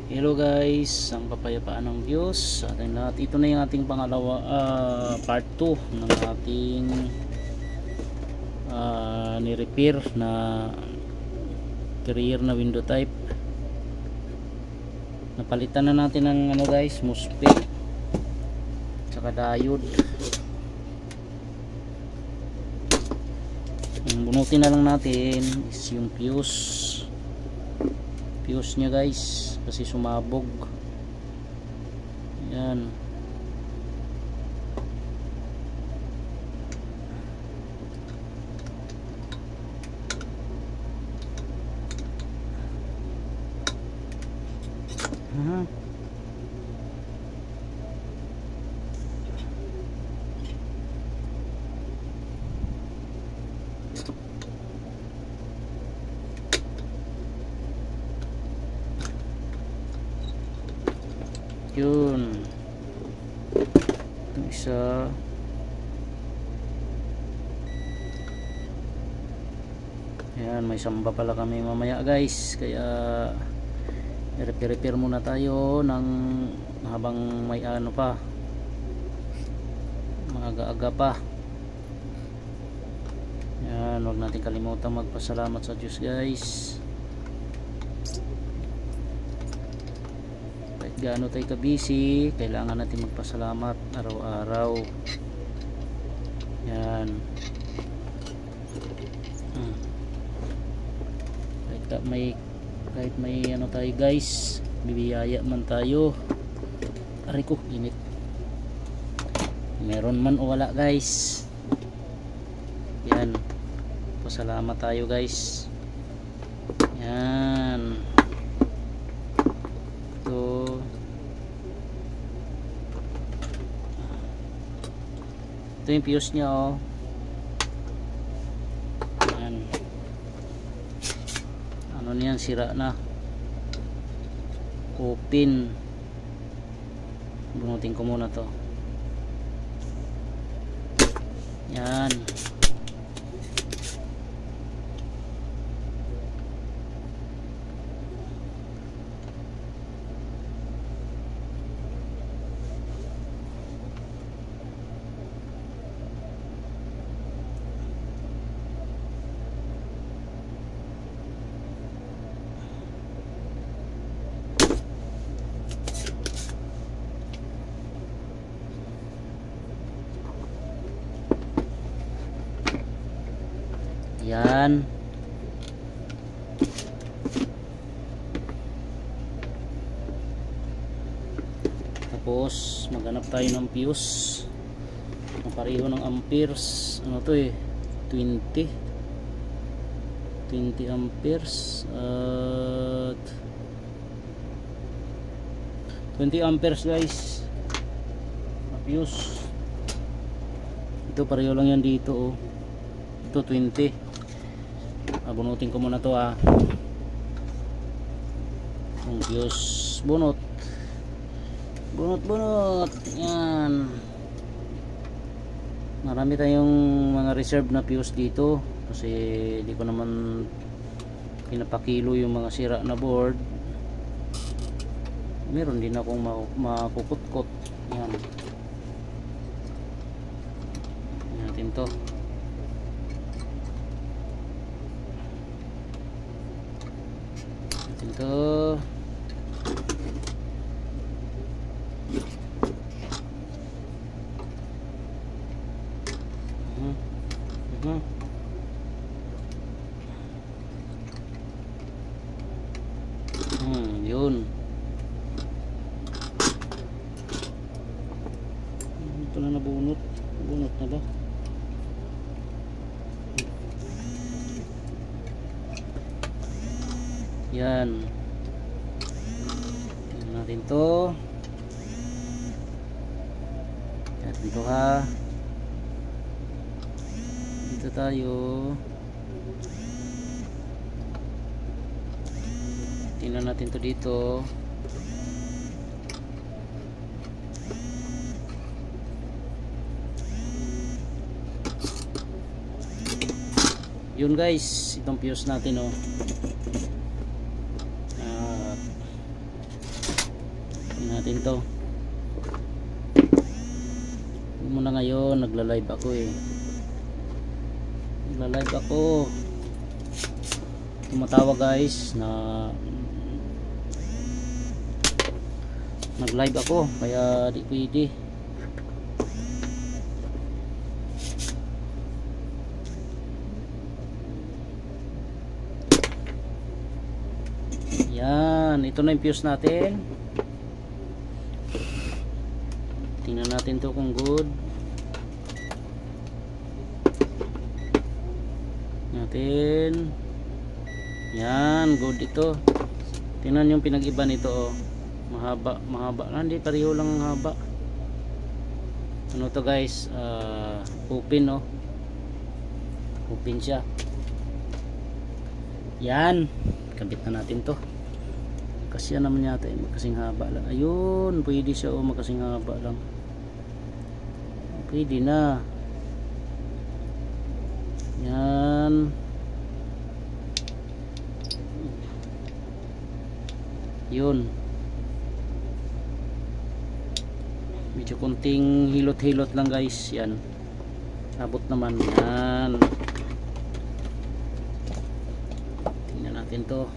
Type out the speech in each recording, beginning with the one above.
Hello guys, ang kapayapaan ng Diyos sa ating lahat. Ito na yung ating pangalawa, part 2 ng ating ni-repair na carrier na window type. Napalitan na natin ng guys, MOSFET tsaka diode. Ang bunutin na lang natin is yung fuse nya guys, kasi sumabog. Yan. Yun, yung isa. Ayan, may samba pala kami mamaya guys, kaya i-repair muna tayo ng habang may pa, maaga-aga pa. Ayan, huwag natin kalimutan magpasalamat sa Diyos guys. Gaano tayo ka-busy, kailangan natin magpasalamat araw-araw. Yan. Kahit may tayo guys, bibiyaya man tayo. Aray ko, init. Meron man o wala guys. Yan. Pasalamat tayo guys. Yan. Ito yung fuse nya, oh. Ayan. Ano niyan, sira na. Open. Bunutin ko muna to. Yan. Yan. Tapos maghanap tayo ng fuse na pareho ng amperes. Ano to eh, 20 amperes at 20 amperes guys na fuse. Ito pareho lang yan dito, oh. Ito 20. Bunutin ko muna to, yung fuse. Bunot. Yan. Marami tayong mga reserve na fuse dito kasi hindi ko naman pinapakilo yung mga sira na board. Meron din akong makukutkot. Yan. Natin to. Ito. Yun. Ito na nabunot. Bunot na ba? Yan. Tingnan natin to. Dito dito tayo. Tingnan natin to dito. Yun guys, itong fuse natin, oh. natin to. Muna ngayon, nagla-live ako eh. Nagla-live ako. Tumatawa guys na nag-live ako kaya di pwede. Yan, ito na yung fuse natin. Tingnan natin to kung good. Natin. Yan, good ito. Tingnan yung pinag-iba nito oh. Mahaba. Hindi pareho lang ang haba. Ano to guys? Open oh. Open siya. Yan. Kabit na natin to. Kasi yan naman yata eh, magkasing haba lang. Ayun, pwede siya oh, magkasing haba lang. Pwede na. Yan. Yun. Medyo konting hilot-hilot lang guys. Yan. Abot naman. Yan. Tingnan natin to.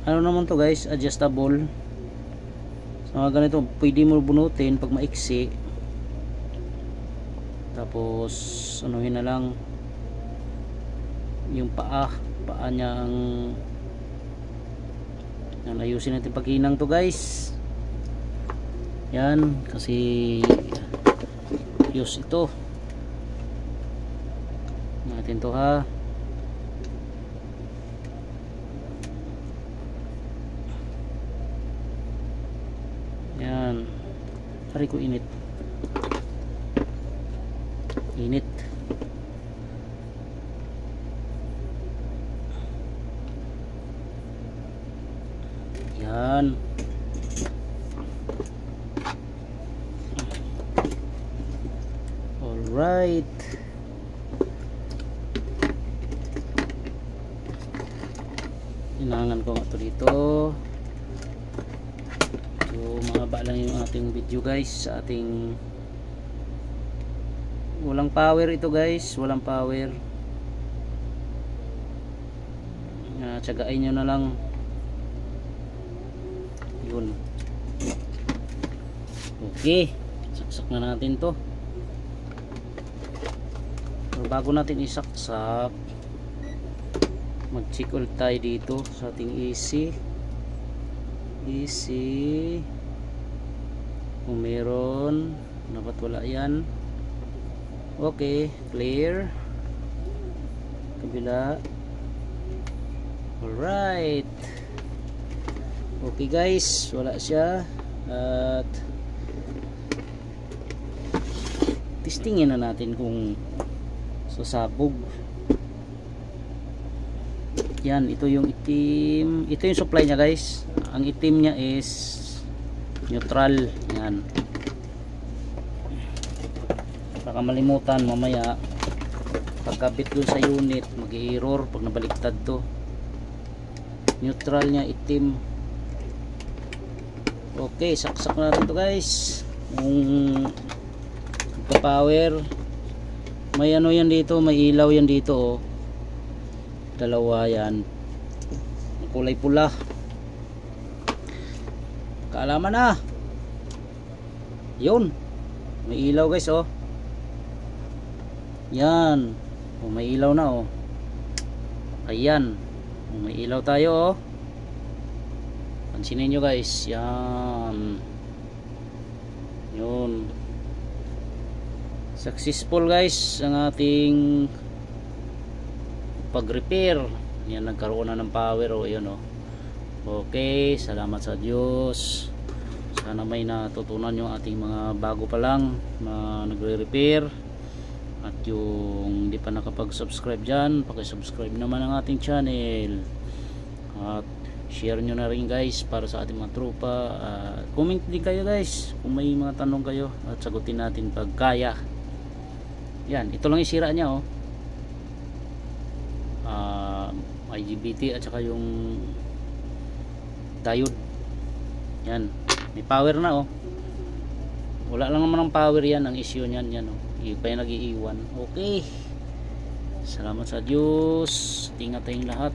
Ano naman to guys, adjustable. So mga ganito, pwede mo bunutin pag maiksi. Tapos anuhin na lang yung paa niya ang ayusin natin paghinang to guys. Yan, kasi use ito. Natin to ha. Yan. Hari ko init. Init. Yan. Alright. Inangan ko nga to dito. Mahaba lang yung ating video guys sa ating walang power ito guys, walang power. Tsagain nyo na lang. Yun. Okay, saksak na natin to. Pero bago natin isaksak, mag check ulit tayo dito sa ating AC kung meron. Dapat wala yan. Okay, clear. Kabila. Alright. Okay guys, wala siya. At testingin na natin kung sasabog. Yan, ito yung itim. Ito yung supply niya guys. Ang itim niya is neutral. Yan. Baka malimutan mamaya pagkabit dun sa unit mag-error pag nabaliktad to. Neutral niya itim. Okay, saksak natin to guys. Yung power, may ano yan dito, may ilaw yan dito oh. Dalawa yan, kulay pula. Kaalaman na. Yun, may ilaw guys oh. Yan oh, may ilaw na oh. Ayan oh, may ilaw tayo oh. Pansinin nyo guys. Yan. Yun. Successful guys ang ating pag-repair. Yan, nagkaroon na ng power oh. Yun oh. Okay, salamat sa Diyos. Sana may natutunan yung ating mga bago pa lang na nagre-repair. At yung hindi pa nakapag-subscribe dyan, pakisubscribe naman ang ating channel. At share nyo na rin guys para sa ating mga tropa. Comment din kayo guys kung may mga tanong kayo at sagutin natin pag kaya. Yan, ito lang yung sira niya oh. IGBT at saka yung diode. Yan, may power na oh. Wala lang naman ang power yan, ang issue niyan yan oh. Iba yung nag-iiwan. Okay, salamat sa Diyos, ingat tayong lahat.